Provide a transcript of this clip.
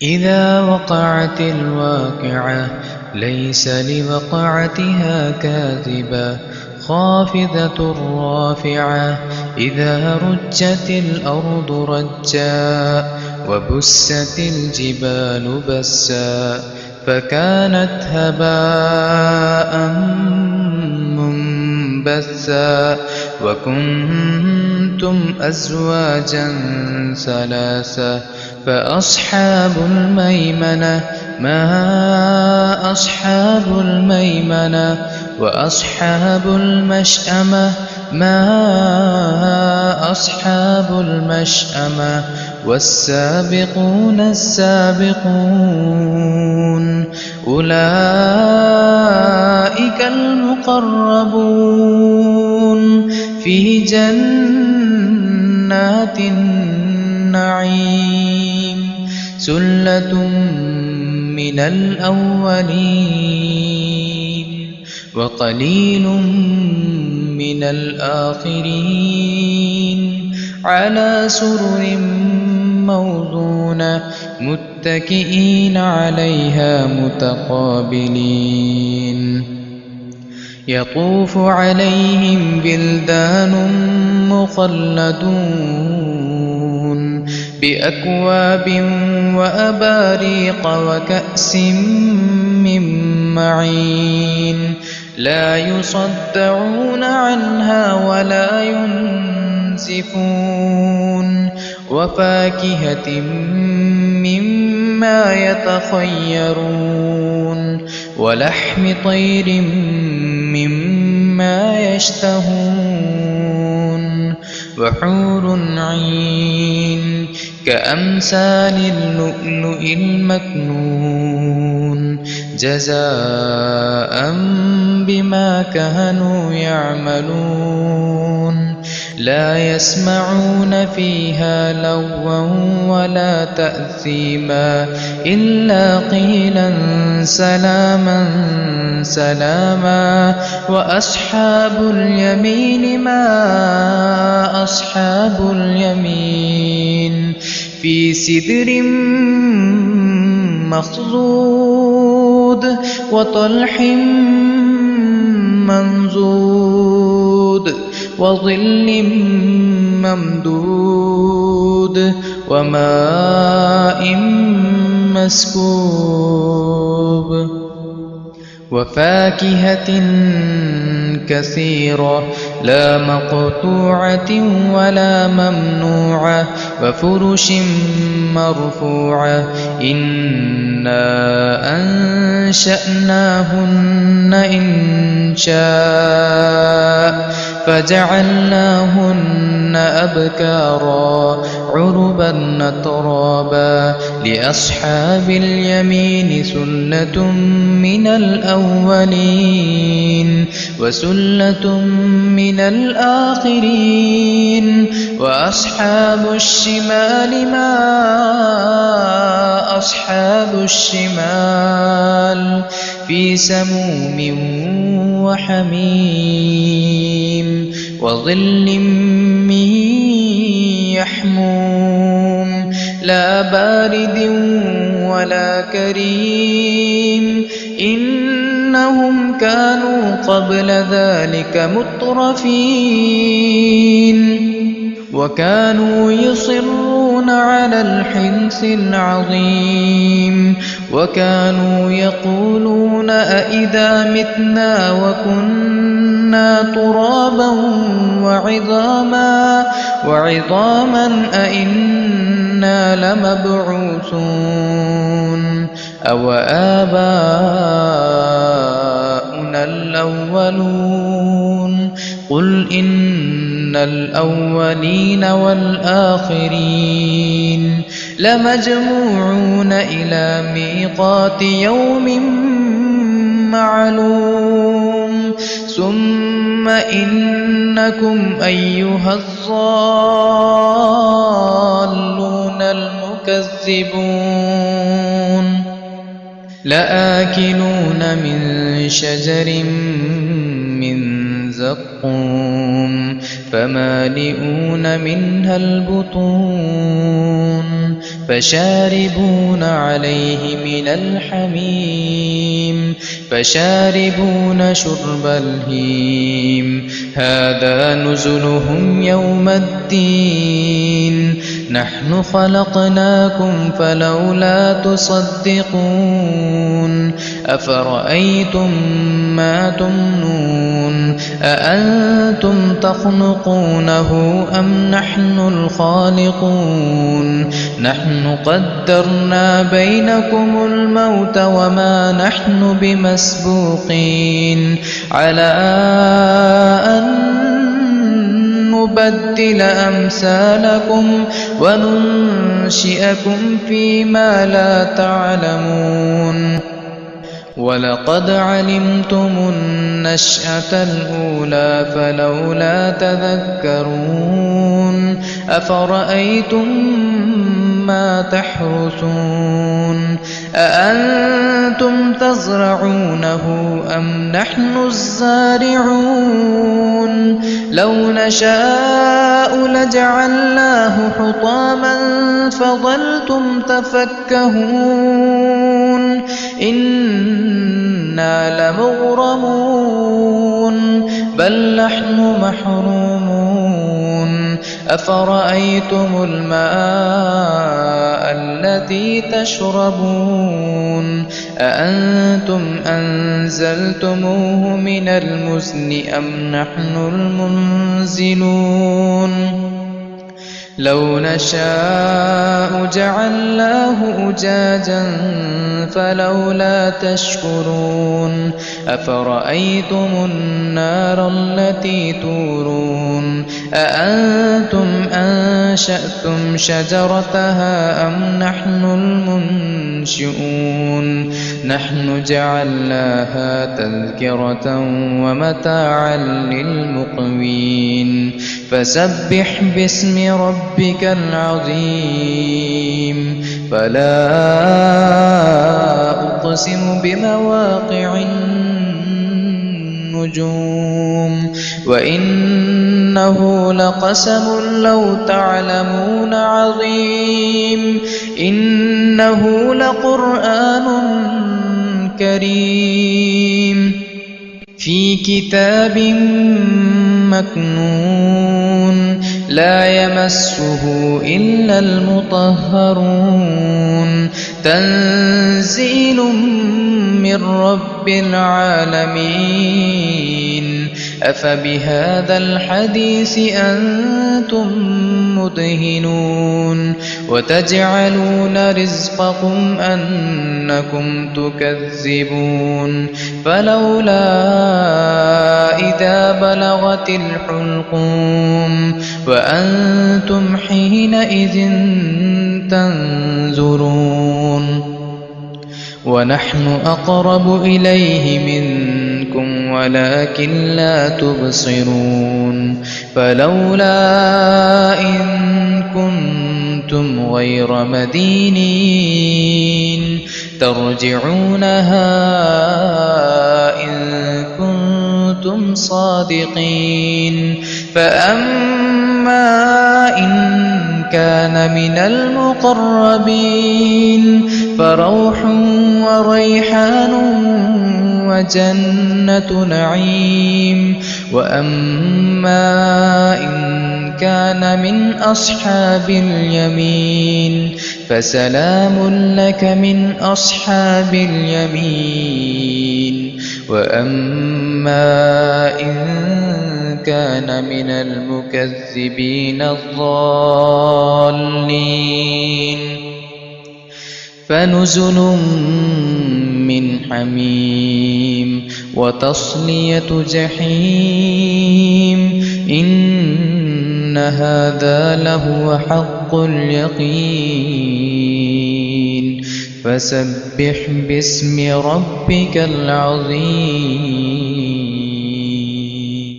إذا وقعت الواقعة ليس لوقعتها كاذبة خافضة رافعة إذا رجت الأرض رجا وبست الجبال بسا فكانت هباء منبثا وكنتم أزواجا ثلاثا فأصحاب الميمنة ما أصحاب الميمنة وأصحاب المشأمة ما أصحاب المشأمة والسابقون السابقون أولئك المقربون في جنات النعيم ثلة من الأولين وقليل من الآخرين على سرر موضونة متكئين عليها متقابلين يطوف عليهم بلدان مخلدون بأكواب وأباريق وكأس من معين لا يصدعون عنها ولا ينزفون وفاكهة مما يتخيرون ولحم طير مما يشتهون وحور عين كأمثال اللؤلؤ المكنون جزاء بما كانوا يعملون لا يسمعون فيها لغوا ولا تأثيما إلا قيلا سلاما سلاما وأصحاب اليمين ما أصحاب اليمين في سدر مخضود وطلح منضود وظل ممدود وماء مسكوب وفاكهة كثيرة لا مقطوعة ولا ممنوعة وفرش مرفوعة إنا أنشأناهن إنشاء فجعلناهن أبكارا عربا أترابا لأصحاب اليمين ثلة من الأولين وثلة من الآخرين وأصحاب الشمال ما أصحاب الشمال في سموم وحميم وظل من يحموم لا بارد ولا كريم إنهم كانوا قبل ذلك مترفين وكانوا يصرون على الحنث العظيم وكانوا يقولون أئذا متنا وكنا ترابا وعظاما أئنا لمبعوثون أو آباؤنا الأولون قل إن الأولين والآخرين لمجموعون إلى ميقات يوم معلوم ثم إنكم أيها الضالون المكذبون لآكلون من شجر من الزقوم فمالئون منها البطون فشاربون عليه من الحميم فشاربون شرب الهيم هذا نزلهم يوم الدين نحن خلقناكم فلولا تصدقون أفرأيتم ما تمنون أأنتم تخلقونه أم نحن الخالقون نحن قدرنا بينكم الموت وما نحن بمسبوقين على أن نبدل أمثالكم وننشئكم فيما لا تعلمون ولقد علمتم النشأة الأولى فلولا تذكرون أفرأيتم ما تحرثون أأنتم تزرعونه أم نحن الزارعون لو نشاء لجعلناه حطاما فظلتم تفكهون إنا لمغرمون بل نحن محرومون أفرأيتم الماء الذي تشربون أأنتم أنزلتموه من المزن أم نحن المنزلون لو نشاء جعلناه أجاجا فلولا تشكرون أفرأيتم النار التي تورون أأنتم أنشأتم شجرتها أم نحن المنشئون نحن جعلناها تذكرة ومتاعا للمقوين فسبح باسم ربك العظيم فلا أقسم بمواقع النجوم وإنه لقسم لو تعلمون عظيم إنه لقرآن كريم في كتاب مكنون لا يمسه إلا المطهرون تنزيل من رب العالمين أفبهذا الحديث أنتم مدهنون وتجعلون رزقكم أنكم تكذبون فلولا إذا بلغت الحلقوم وأنتم حينئذ تنظرون ونحن أقرب إليه منكم ولكن لا تبصرون فلولا إن كنتم غير مدينين ترجعونها إن كنتم صادقين فأما إن كان من المقربين فروح وريحان وجنة نعيم وأما إن كان من أصحاب اليمين فسلام لك من أصحاب اليمين وأما إن كان من المكذبين الضالين فنزل من حميم وتصلية جحيم إن هذا لهو حق اليقين فسبح باسم ربك العظيم